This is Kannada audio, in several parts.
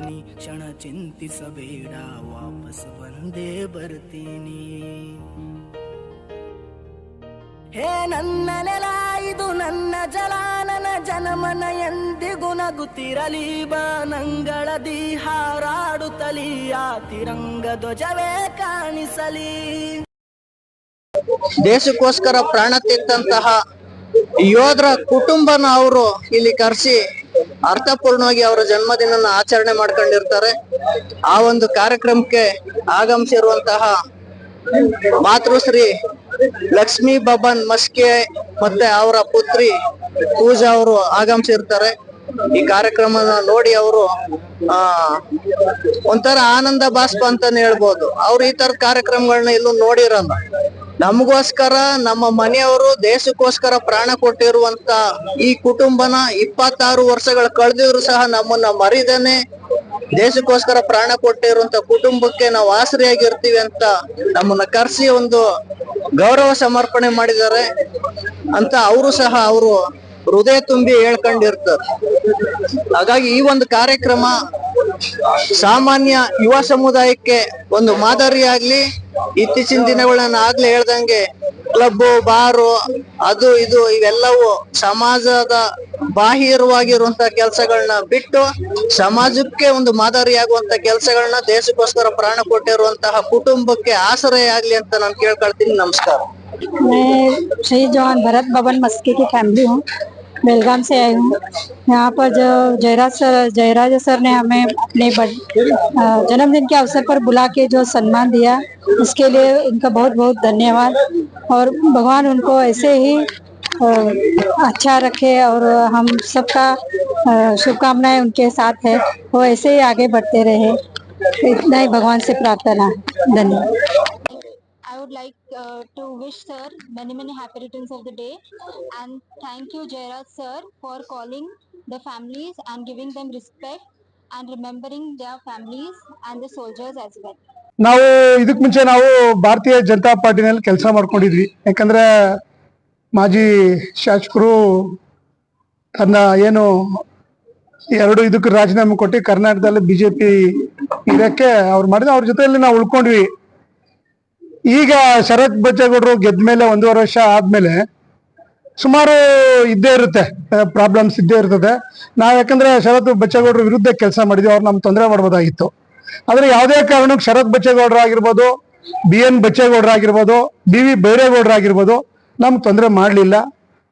ನೀ ಕ್ಷಣ ಚಿಂತಿಸಬೇಡ ವಾಪಸ್ ಬಂದೇ ಬರ್ತೀನಿ. ಹೇ ನನ್ನ ನೆಲ ಇದು ನನ್ನ ಜಲ ನನ್ನ ಜನಮನ ಎಂದಿಗೂ ನಗುತ್ತಿರಲಿ ಬಾನಂಗಳದಿ ಹಾರಾಡುತ್ತಲಿ ಆ ತಿರಂಗ ಧ್ವಜವೇ ಕಾಣಿಸಲಿ. ದೇಶಕ್ಕೋಸ್ಕರ ಪ್ರಾಣ ತೆತ್ತಂತಹ ಯೋಧರ ಕುಟುಂಬನ ಅವರು ಇಲ್ಲಿ ಕರೆಸಿ ಅರ್ಥಪೂರ್ಣವಾಗಿ ಅವರ ಜನ್ಮದಿನ ಆಚರಣೆ ಮಾಡ್ಕೊಂಡಿರ್ತಾರೆ. ಆ ಒಂದು ಕಾರ್ಯಕ್ರಮಕ್ಕೆ ಆಗಮಿಸಿರುವಂತಹ ಮಾತೃಶ್ರೀ ಲಕ್ಷ್ಮೀ ಬಬನ್ ಮಸ್ಕೆ ಮತ್ತೆ ಅವರ ಪುತ್ರಿ ಪೂಜಾ ಅವರು ಆಗಮಿಸಿರ್ತಾರೆ. ಈ ಕಾರ್ಯಕ್ರಮನ ನೋಡಿ ಅವರು ಒಂಥರ ಆನಂದ ಬಾಷ್ಪ ಅಂತಾನೆ ಹೇಳ್ಬೋದು. ಅವ್ರು ಈ ತರದ ಕಾರ್ಯಕ್ರಮಗಳನ್ನ ಎಲ್ಲೂ ನೋಡಿರಲ್ಲ. ನಮಗೋಸ್ಕರ ನಮ್ಮ ಮನೆಯವರು ದೇಶಕ್ಕೋಸ್ಕರ ಪ್ರಾಣ ಕೊಟ್ಟಿರುವಂತ ಈ ಕುಟುಂಬನ 26 ವರ್ಷಗಳು ಕಳೆದಿದ್ರು ಸಹ ನಮ್ಮನ್ನ ಮರಿದೇನೆ ದೇಶಕ್ಕೋಸ್ಕರ ಪ್ರಾಣ ಕೊಟ್ಟಿರುವಂತ ಕುಟುಂಬಕ್ಕೆ ನಾವು ಆಸರೆಯಾಗಿರ್ತೀವಿ ಅಂತ ನಮ್ಮನ್ನ ಕರೆಸಿ ಒಂದು ಗೌರವ ಸಮರ್ಪಣೆ ಮಾಡಿದ್ದಾರೆ ಅಂತ ಅವರು ಸಹ ಅವರು ಹೃದಯ ತುಂಬಿ ಹೇಳ್ಕೊಂಡಿರ್ತಾರೆ. ಹಾಗಾಗಿ ಈ ಒಂದು ಕಾರ್ಯಕ್ರಮ ಸಾಮಾನ್ಯ ಯುವ ಸಮುದಾಯಕ್ಕೆ ಒಂದು ಮಾದರಿಯಾಗ್ಲಿ. ಇತ್ತೀಚಿನ ದಿನಗಳನ್ನ ಆಗ್ಲೇ ಹೇಳ್ದಂಗೆ ಕ್ಲಬ್ಬು ಬಾರು ಅದು ಇದು ಇವೆಲ್ಲವೂ ಸಮಾಜದ ಬಾಹಿರವಾಗಿರುವಂತ ಕೆಲಸಗಳನ್ನ ಬಿಟ್ಟು ಸಮಾಜಕ್ಕೆ ಒಂದು ಮಾದರಿಯಾಗುವಂತ ಕೆಲಸಗಳನ್ನ ದೇಶಕ್ಕೋಸ್ಕರ ಪ್ರಾಣ ಕೊಟ್ಟಿರುವಂತಹ ಕುಟುಂಬಕ್ಕೆ ಆಶ್ರಯ ಆಗ್ಲಿ ಅಂತ ನಾನು ಕೇಳ್ಕೊಳ್ತೀನಿ. नमस्कार। मैं शहीद जवान भरत बबन मस्के की फैमिली हूँ। बेलगाम से आई हूँ। यहाँ पर जो जयराज सर ने हमें अपने जन्मदिन के अवसर पर बुला के जो सम्मान दिया उसके लिए इनका बहुत बहुत धन्यवाद। और भगवान उनको ऐसे ही अच्छा रखे और हम सबका शुभकामनाएं उनके साथ है, वो ऐसे ही आगे बढ़ते रहे, इतना ही भगवान से प्रार्थना। धन्यवाद। I would like to wish sir many happy returns of the day and thank you Jairaj sir for calling the families and giving them respect and remembering their families and the soldiers as well. ನಾವು ಇದಕ್ಕೆ ಮುಂಚೆ ನಾವು ಭಾರತೀಯ ಜನತಾ ಪಾರ್ಟಿನಲ್ಲಿ ಕೆಲಸ ಮಾಡ್ಕೊಂಡಿದ್ವಿ. ಯಾಕಂದ್ರೆ ಮಾಜಿ ಶಾಸಕರು ತನ್ನ ಏನು 2 ಇದಕ್ಕೆ ರಾಜೀನಾಮೆ ಕೊಟ್ಟು ಕರ್ನಾಟಕದಲ್ಲಿ ಬಿಜೆಪಿ ಇದಕ್ಕೆ ಅವ್ರು ಮಾಡಿದ ಅವ್ರ ಜೊತೆಯಲ್ಲಿ ನಾವು ಉಳ್ಕೊಂಡ್ವಿ. ಈಗ ಶರತ್ ಬಚ್ಚೇಗೌಡರು ಗೆದ್ದ ಮೇಲೆ 1.5 ವರ್ಷ ಆದ್ಮೇಲೆ ಸುಮಾರು ಇದ್ದೇ ಇರುತ್ತೆ, ಪ್ರಾಬ್ಲಮ್ಸ್ ಇದ್ದೇ ಇರ್ತದೆ. ನಾವ್ ಯಾಕಂದ್ರೆ ಶರತ್ ಬಚ್ಚೇಗೌಡರ ವಿರುದ್ಧ ಕೆಲಸ ಮಾಡಿದ್ವಿ, ಅವ್ರು ನಮ್ಗೆ ತೊಂದರೆ ಮಾಡ್ಬೋದಾಗಿತ್ತು. ಆದ್ರೆ ಯಾವುದೇ ಕಾರಣಕ್ಕೆ ಶರತ್ ಬಚ್ಚೇಗೌಡರು ಆಗಿರ್ಬೋದು, BN ಬಚ್ಚೇಗೌಡರು ಆಗಿರ್ಬೋದು, BV ಬೈರೇಗೌಡರು ಆಗಿರ್ಬೋದು ನಮ್ಗೆ ತೊಂದರೆ ಮಾಡ್ಲಿಲ್ಲ.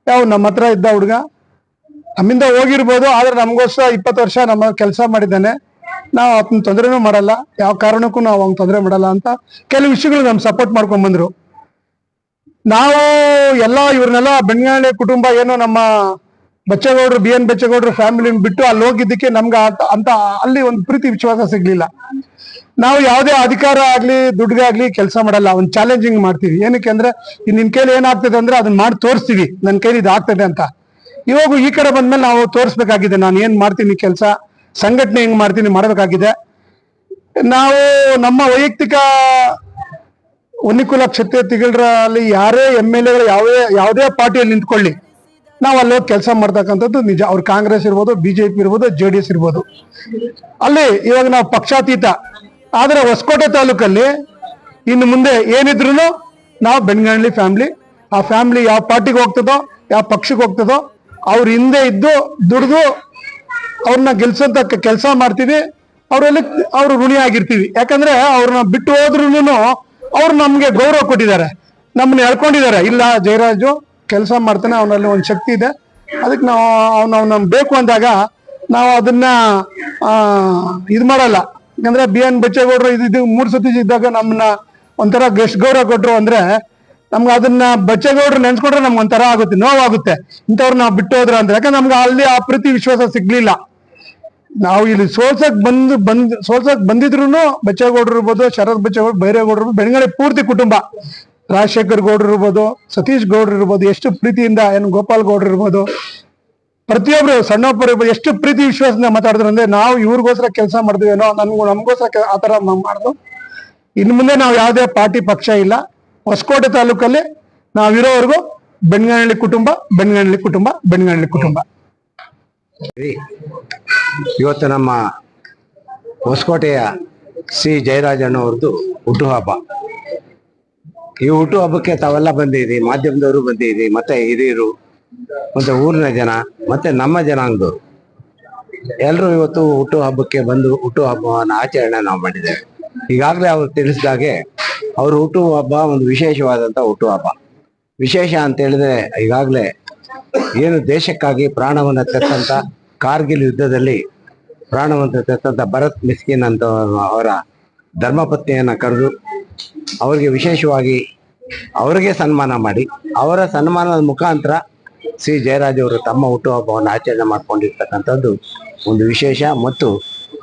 ಯಾವ ನಮ್ಮ ಹತ್ರ ಇದ್ದ ಹುಡುಗ ನಮ್ಮಿಂದ ಹೋಗಿರ್ಬೋದು, ಆದ್ರೆ ನಮಗೋಸ್ಕರ 20 ವರ್ಷ ನಮ್ಮ ಕೆಲಸ ಮಾಡಿದ್ದಾನೆ. ನಾವು ಅದನ್ನ ತೊಂದರೆನೂ ಮಾಡಲ್ಲ, ಯಾವ ಕಾರಣಕ್ಕೂ ನಾವು ಅವ್ನ ತೊಂದರೆ ಮಾಡಲ್ಲ ಅಂತ ಕೆಲವು ವಿಷಯಗಳು ನಮ್ ಸಪೋರ್ಟ್ ಮಾಡ್ಕೊಂಡ್ ಬಂದ್ರು. ನಾವು ಇವ್ರನ್ನೆಲ್ಲ ಬೆಂಗಾಳಿ ಕುಟುಂಬ ಏನು ನಮ್ಮ ಬಚ್ಚೇಗೌಡರು BN ಬಚ್ಚೇಗೌಡರು ಫ್ಯಾಮಿಲಿ ಬಿಟ್ಟು ಅಲ್ಲಿ ಹೋಗಿದ್ದಕ್ಕೆ ನಮ್ಗೆ ಅಂತ ಅಲ್ಲಿ ಒಂದು ಪ್ರೀತಿ ವಿಶ್ವಾಸ ಸಿಗ್ಲಿಲ್ಲ. ನಾವು ಯಾವುದೇ ಅಧಿಕಾರ ಆಗ್ಲಿ ದುಡ್ಡಿಗಾಗ್ಲಿ ಕೆಲಸ ಮಾಡಲ್ಲ, ಒಂದು ಚಾಲೆಂಜಿಂಗ್ ಮಾಡ್ತೀವಿ. ಏನಕ್ಕೆ ಅಂದ್ರೆ ನಿನ್ ಕೈಲಿ ಏನಾಗ್ತದೆ ಅಂದ್ರೆ ಅದನ್ನ ಮಾಡಿ ತೋರಿಸ್ತೀವಿ, ನನ್ನ ಕೈಲಿ ಇದು ಆಗ್ತದೆ ಅಂತ. ಇವಾಗ ಈ ಕಡೆ ಬಂದ್ಮೇಲೆ ನಾವು ತೋರಿಸ್ಬೇಕಾಗಿದೆ ನಾನು ಏನ್ ಮಾಡ್ತೀನಿ ಕೆಲಸ, ಸಂಘಟನೆ ಹೆಂಗ್ ಮಾಡ್ತೀನಿ ಮಾಡಬೇಕಾಗಿದೆ. ನಾವು ನಮ್ಮ ವೈಯಕ್ತಿಕ ಒನ್ನಿಕುಲ ಕ್ಷತ್ರಿಯಗಳಲ್ಲಿ ಯಾರೇ MLA ಯಾವುದೇ ಪಾರ್ಟಿಯಲ್ಲಿ ನಿಂತ್ಕೊಳ್ಳಿ, ನಾವು ಅಲ್ಲಿ ಹೋಗಿ ಕೆಲಸ ಮಾಡ್ತಕ್ಕಂಥದ್ದು ನಿಜ. ಅವ್ರು ಕಾಂಗ್ರೆಸ್ ಇರ್ಬೋದು, BJP ಇರ್ಬೋದು, JDS ಇರ್ಬೋದು. ಅಲ್ಲಿ ಇವಾಗ ನಾವು ಪಕ್ಷಾತೀತ. ಆದ್ರೆ ಹೊಸಕೋಟೆ ತಾಲೂಕಲ್ಲಿ ಇನ್ನು ಮುಂದೆ ಏನಿದ್ರು ನಾವು ಬೆನ್ಗಳ್ಳಿ ಫ್ಯಾಮಿಲಿ. ಆ ಫ್ಯಾಮಿಲಿ ಯಾವ ಪಾರ್ಟಿಗೆ ಹೋಗ್ತದೋ, ಯಾವ ಪಕ್ಷಕ್ಕೆ ಹೋಗ್ತದೋ ಅವ್ರ ಹಿಂದೆ ಇದ್ದು ದುಡಿದು ಅವ್ರನ್ನ ಗೆಲ್ಸಂತ ಕೆಲಸ ಮಾಡ್ತೀವಿ. ಅವ್ರು ಋಣಿ ಆಗಿರ್ತೀವಿ. ಯಾಕಂದ್ರೆ ಅವ್ರನ್ನ ಬಿಟ್ಟು ಹೋದ್ರು ಅವ್ರು ನಮ್ಗೆ ಗೌರವ ಕೊಟ್ಟಿದ್ದಾರೆ, ನಮ್ಮನ್ನ ಹೇಳ್ಕೊಂಡಿದ್ದಾರೆ. ಇಲ್ಲ ಜಯರಾಜು ಕೆಲಸ ಮಾಡ್ತಾನೆ, ಅವನಲ್ಲಿ ಒಂದು ಶಕ್ತಿ ಇದೆ, ಅದಕ್ಕೆ ನಾವು ನಮ್ಗೆ ಬೇಕು ಅಂದಾಗ ನಾವು ಅದನ್ನ ಇದು ಮಾಡಲ್ಲ. ಯಾಕಂದ್ರೆ BN ಬಚ್ಚೇಗೌಡರು ಇದು 3 ಸತಿ ಇದ್ದಾಗ ನಮ್ಮನ್ನ ಒಂಥರ ಎಷ್ಟು ಗೌರವ ಕೊಟ್ರು ಅಂದ್ರೆ ನಮ್ಗೆ ಅದನ್ನ ಬಚ್ಚೇಗೌಡರು ನೆನ್ಸ್ಕೊಂಡ್ರೆ ನಮ್ಗೆ ಒಂಥರ ಆಗುತ್ತೆ, ನೋವಾಗುತ್ತೆ ಇಂಥವ್ರು ನಾವು ಬಿಟ್ಟು ಹೋದ್ರ ಅಂದ್ರೆ. ಯಾಕಂದ್ರೆ ನಮ್ಗೆ ಅಲ್ಲಿ ಆ ಪ್ರೀತಿ ವಿಶ್ವಾಸ ಸಿಗ್ಲಿಲ್ಲ. ನಾವು ಇಲ್ಲಿ ಸೋಲ್ಸಕ್ ಬಂದಿದ್ರು ಬಚ್ಚೇಗೌಡರು ಇರ್ಬೋದು, ಶರತ್ ಬಚ್ಚೇಗೌಡರು, ಬೈರೇಗೌಡರು, ಬೆಳಗಡೆ ಪೂರ್ತಿ ಕುಟುಂಬ, ರಾಜಶೇಖರ್ ಗೌಡ್ರು ಇರ್ಬೋದು, ಸತೀಶ್ ಗೌಡ್ರು ಇರ್ಬೋದು, ಎಷ್ಟು ಪ್ರೀತಿಯಿಂದ ಏನು ಗೋಪಾಲ್ ಗೌಡ್ರು ಇರ್ಬೋದು, ಪ್ರತಿಯೊಬ್ರು ಸಣ್ಣೊಬ್ಬರು ಇರ್ಬೋದು, ಎಷ್ಟು ಪ್ರೀತಿ ವಿಶ್ವಾಸದಿಂದ ಮಾತಾಡಿದ್ರು ಅಂದ್ರೆ ನಾವು ಇವ್ರಿಗೋಸ್ಕರ ಕೆಲಸ ಮಾಡಿದ್ವೇನೋ, ನಮಗೋಸ್ಕರ ಆತರ ಮಾಡಿದ್ರು. ಇನ್ನು ಮುಂದೆ ನಾವು ಯಾವುದೇ ಪಾರ್ಟಿ ಪಕ್ಷ ಇಲ್ಲ. ಹೊಸಕೋಟೆ ತಾಲೂಕಲ್ಲಿ ನಾವಿರೋವರೆಗೂ ಬೆನ್ಗಳ್ಳಿ ಕುಟುಂಬ, ಬೆನ್ಗಳ್ಳಿ ಕುಟುಂಬ, ಬೆನ್ಗಳ್ಳಿ ಕುಟುಂಬ. ಇವತ್ತು ನಮ್ಮ ಹೊಸಕೋಟೆಯ ಸಿ ಜಯರಾಜಣ್ಣವ್ರದ್ದು ಹುಟ್ಟುಹಬ್ಬ. ಈ ಹುಟ್ಟುಹಬ್ಬಕ್ಕೆ ತಾವೆಲ್ಲ ಬಂದಿದ್ದೀರಿ, ಮಾಧ್ಯಮದವರು ಬಂದಿದ್ದೀರಿ, ಮತ್ತೆ ಹಿರಿಯರು, ಮತ್ತೆ ಊರಿನ ಜನ, ಮತ್ತೆ ನಮ್ಮ ಜನಾಂಗದವರು ಎಲ್ಲರೂ ಇವತ್ತು ಹುಟ್ಟುಹಬ್ಬಕ್ಕೆ ಬಂದು ಹುಟ್ಟುಹಬ್ಬವನ್ನು ಆಚರಣೆ ನಾವು ಮಾಡಿದ್ದೇವೆ. ಈಗಾಗಲೇ ಅವರು ತಿಳಿಸಿದಾಗೆ ಅವ್ರ ಹುಟ್ಟುಹಬ್ಬ ಒಂದು ವಿಶೇಷವಾದಂಥ ಹುಟ್ಟುಹಬ್ಬ. ವಿಶೇಷ ಅಂತ ಹೇಳಿದ್ರೆ ಈಗಾಗಲೇ ಏನು ದೇಶಕ್ಕಾಗಿ ಪ್ರಾಣವನ್ನು ತೆತ್ತಂತ ಕಾರ್ಗಿಲ್ ಯುದ್ಧದಲ್ಲಿ ಪ್ರಾಣವನ್ನು ತೆತ್ತಂತ ಭರತ್ ಮಿಸ್ಕಿನ್ ಅಂತ ಅವರ ಧರ್ಮಪತ್ನಿಯನ್ನು ಕರೆದು ಅವರಿಗೆ ವಿಶೇಷವಾಗಿ ಅವರಿಗೆ ಸನ್ಮಾನ ಮಾಡಿ, ಅವರ ಸನ್ಮಾನದ ಮುಖಾಂತರ ಸಿ ಜಯರಾಜ್ ಅವರು ತಮ್ಮ ಹುಟ್ಟುಹಬ್ಬವನ್ನು ಆಚರಣೆ ಮಾಡ್ಕೊಂಡಿರ್ತಕ್ಕಂಥದ್ದು ಒಂದು ವಿಶೇಷ. ಮತ್ತು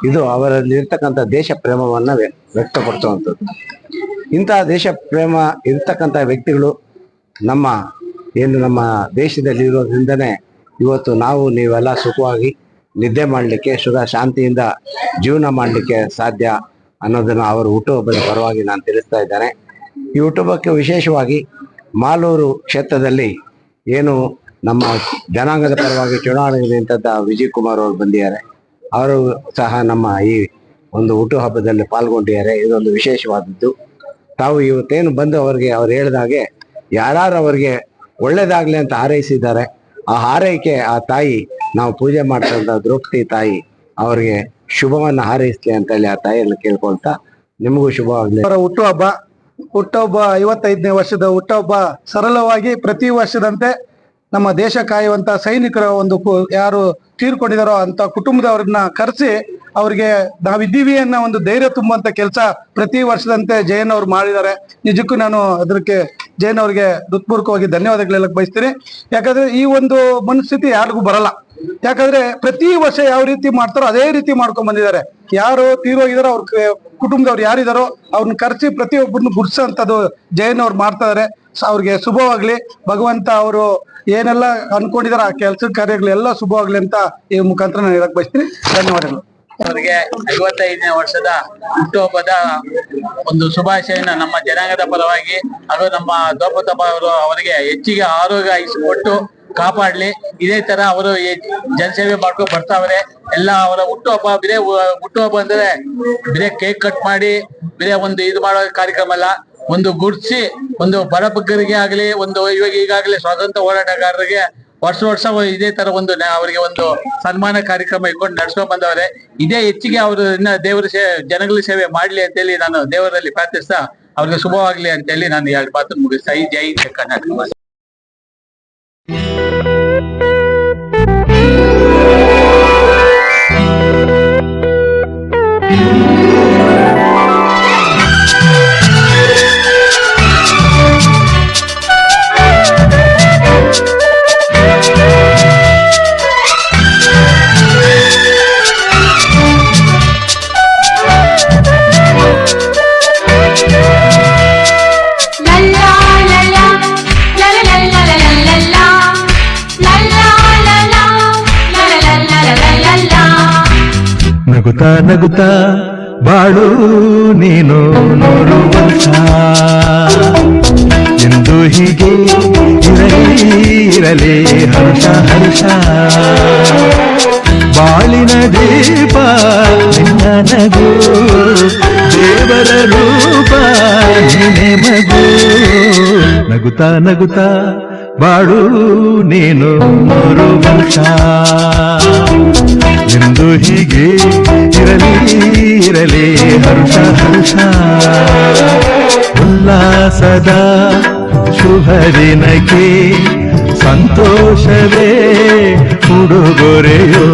ಇದು ಅವರಲ್ಲಿರ್ತಕ್ಕಂಥ ದೇಶ ಪ್ರೇಮವನ್ನು ವ್ಯಕ್ತಪಡಿಸುವಂಥದ್ದು. ಇಂತಹ ದೇಶ ಪ್ರೇಮ ಇರ್ತಕ್ಕಂಥ ವ್ಯಕ್ತಿಗಳು ನಮ್ಮ ದೇಶದಲ್ಲಿ ಇರೋದ್ರಿಂದನೇ ಇವತ್ತು ನಾವು ನೀವೆಲ್ಲ ಸುಖವಾಗಿ ನಿದ್ದೆ ಮಾಡಲಿಕ್ಕೆ, ಶಾಂತಿಯಿಂದ ಜೀವನ ಮಾಡಲಿಕ್ಕೆ ಸಾಧ್ಯ ಅನ್ನೋದನ್ನು ಅವರ ಹುಟ್ಟುಹಬ್ಬದ ಪರವಾಗಿ ನಾನು ತಿಳಿಸ್ತಾ ಇದ್ದೇನೆ. ಈ ಹುಟ್ಟುಹಬ್ಬಕ್ಕೆ ವಿಶೇಷವಾಗಿ ಮಾಲೂರು ಕ್ಷೇತ್ರದಲ್ಲಿ ಏನು ನಮ್ಮ ಜನಾಂಗದ ಪರವಾಗಿ ಚುನಾವಣೆ ನಿಂತ ವಿಜಯ್ ಕುಮಾರ್ ಅವರು ಬಂದಿದ್ದಾರೆ. ಅವರು ಸಹ ನಮ್ಮ ಈ ಒಂದು ಹುಟ್ಟುಹಬ್ಬದಲ್ಲಿ ಪಾಲ್ಗೊಂಡಿದ್ದಾರೆ. ಇದೊಂದು ವಿಶೇಷವಾದದ್ದು. ತಾವು ಇವತ್ತೇನು ಬಂದು ಅವ್ರು ಹೇಳಿದಾಗೆ ಯಾರು ಅವರಿಗೆ ಒಳ್ಳೇದಾಗ್ಲಿ ಅಂತ ಹಾರೈಸಿದ್ದಾರೆ, ಆ ಹಾರೈಕೆ ಆ ತಾಯಿ ನಾವು ಪೂಜೆ ಮಾಡ್ತಕ್ಕಂಥ ದ್ರೌಪದಿ ತಾಯಿ ಅವರಿಗೆ ಶುಭವನ್ನ ಹಾರೈಸ್ಲಿ ಅಂತ ಹೇಳಿ ಆ ತಾಯಿಯನ್ನು ಕೇಳ್ಕೊಳ್ತಾ ನಿಮಗೂ ಶುಭವಾಗ್ಲಿ. ಅವರ ಹುಟ್ಟುಹಬ್ಬ 55ನೇ ವರ್ಷದ ಹುಟ್ಟುಹಬ್ಬ ಸರಳವಾಗಿ ಪ್ರತಿ ವರ್ಷದಂತೆ ನಮ್ಮ ದೇಶ ಕಾಯುವಂತ ಸೈನಿಕರ ಒಂದು ಯಾರು ತೀರ್ಕೊಂಡಿದಾರೋ ಅಂತ ಕುಟುಂಬದವ್ರನ್ನ ಕರೆಸಿ ಅವ್ರಿಗೆ ನಾವಿದ್ದೀವಿ ಅನ್ನೋ ಒಂದು ಧೈರ್ಯ ತುಂಬುವಂತ ಕೆಲಸ ಪ್ರತಿ ವರ್ಷದಂತೆ ಜಯನ್ ಅವ್ರು ಮಾಡಿದ್ದಾರೆ. ನಿಜಕ್ಕೂ ನಾನು ಅದಕ್ಕೆ ಜಯನ್ ಅವ್ರಿಗೆ ಹೃತ್ಪೂರ್ವಕವಾಗಿ ಧನ್ಯವಾದಗಳೆಲ್ಲ ಬಯಸ್ತೀನಿ. ಯಾಕಂದ್ರೆ ಈ ಒಂದು ಮನಸ್ಥಿತಿ ಯಾರಿಗೂ ಬರಲ್ಲ. ಯಾಕಂದ್ರೆ ಪ್ರತಿ ವರ್ಷ ಯಾವ ರೀತಿ ಮಾಡ್ತಾರೋ ಅದೇ ರೀತಿ ಮಾಡ್ಕೊಂಡ್ ಬಂದಿದ್ದಾರೆ. ಯಾರು ತೀರೋಗಿದಾರೋ ಅವ್ರ ಕುಟುಂಬದವ್ರು ಯಾರಿದಾರೋ ಅವ್ರನ್ನ ಕರೆಸಿ ಪ್ರತಿಯೊಬ್ಬರನ್ನು ಗುರ್ಸೋಂಥದ್ದು ಜಯನ್ ಅವ್ರು ಮಾಡ್ತಾ ಇದಾರೆ. ಅವ್ರಿಗೆ ಶುಭವಾಗ್ಲಿ. ಭಗವಂತ ಅವರು ಏನೆಲ್ಲ ಅನ್ಕೊಂಡಿದಾರ ಆ ಕೆಲಸ ಕಾರ್ಯಗಳೆಲ್ಲ ಶುಭವಾಗ್ಲಿ ಅಂತ ಈ ಮುಖಾಂತರ ನಾನು ಹೇಳಕ್ ಬಯಸ್ತೀನಿ. ಧನ್ಯವಾದಗಳು. ಅವರಿಗೆ 55ನೇ ವರ್ಷದ ಹುಟ್ಟುಹಬ್ಬದ ಒಂದು ಶುಭಾಶಯನ ನಮ್ಮ ಜನಾಂಗದ ಪರವಾಗಿ ಹಾಗೂ ನಮ್ಮ ದ್ರೌಪದಮ್ಮ ಅವರು ಅವರಿಗೆ ಹೆಚ್ಚಿಗೆ ಆರೋಗ್ಯ ಕೊಟ್ಟು ಕಾಪಾಡ್ಲಿ. ಇದೇ ತರ ಅವರು ಜನಸೇವೆ ಮಾಡ್ಕೊಂಡು ಬರ್ತಾವ್ರೆ. ಎಲ್ಲ ಅವರ ಹುಟ್ಟುಹಬ್ಬ ಅಂದ್ರೆ ಬೇರೆ ಕೇಕ್ ಕಟ್ ಮಾಡಿ ಬೇರೆ ಒಂದು ಇದು ಮಾಡೋ ಕಾರ್ಯಕ್ರಮ ಅಲ್ಲ. ಒಂದು ಗುಡ್ಸಿ ಒಂದು ಬಡಬಗ್ಗರಿಗೆ ಆಗ್ಲಿ, ಒಂದು ಈಗಾಗಲೇ ಸ್ವಾತಂತ್ರ್ಯ ಹೋರಾಟಗಾರರಿಗೆ ವರ್ಷ ಇದೇ ತರ ಒಂದು ಅವರಿಗೆ ಒಂದು ಸನ್ಮಾನ ಕಾರ್ಯಕ್ರಮ ಇಟ್ಕೊಂಡು ನಡ್ಸ್ಕೊಂಡ್ ಬಂದವ್ರೆ. ಇದೇ ಹೆಚ್ಚಿಗೆ ಅವರು ಇನ್ನ ದೇವರ ಜನಗಳ ಸೇವೆ ಮಾಡ್ಲಿ ಅಂತೇಳಿ ನಾನು ದೇವರಲ್ಲಿ ಪ್ರಾರ್ಥಿಸ್ತಾ ಅವ್ರಿಗೆ ಶುಭವಾಗ್ಲಿ ಅಂತೇಳಿ ನಾನು 2 ಮಾತು ಮುಗಿಸ್ತಾ. ಜೈ ಕರ್ನಾಟಕ. ನಗುತ್ತಾ ನಗುತ್ತಾ ಬಾಳು ನೀನು 100 ವರ್ಷ ಎಂದು ಹೀಗೆ ಇರಲಿ ಹರ್ಷ ಹರ್ಷ. ಬಾಳಿನ ದೀಪ ನಿನ್ನ ನಗು, ದೇವರ ರೂಪ ನೀನೆ ಮಗು. ನಗುತ್ತಾ ನಗುತ್ತಾ ಬಾಳು ನೀನು 100 ವರ್ಷ ಎಂದು ಹೀಗೆ ಇರಲಿ ಹರ್ಷ ಹರ್ಷ. ಉಲ್ಲಾಸದ ಶುಭ ದಿನಕ್ಕೆ ಸಂತೋಷವೇ ಉಡುಗೊರೆಯೋ.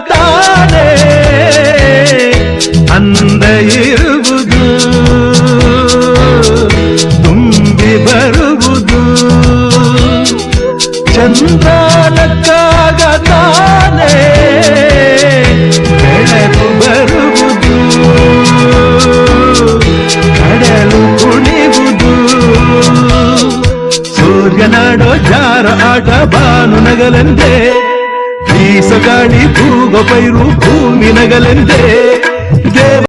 ತಾನೇ ಅಂದ ಇರುವುದು, ತುಂಬಿ ಬರುವುದು. ಚಂದ್ರನಕ್ಕಾಗ ತಾನೇ ನಗಲೆಂದೇ ಬೀಸಗಾಳಿ ತೂಗ ಪೈರು ಭೂಮಿ ನಗಲೆಂದೇ ದೇವ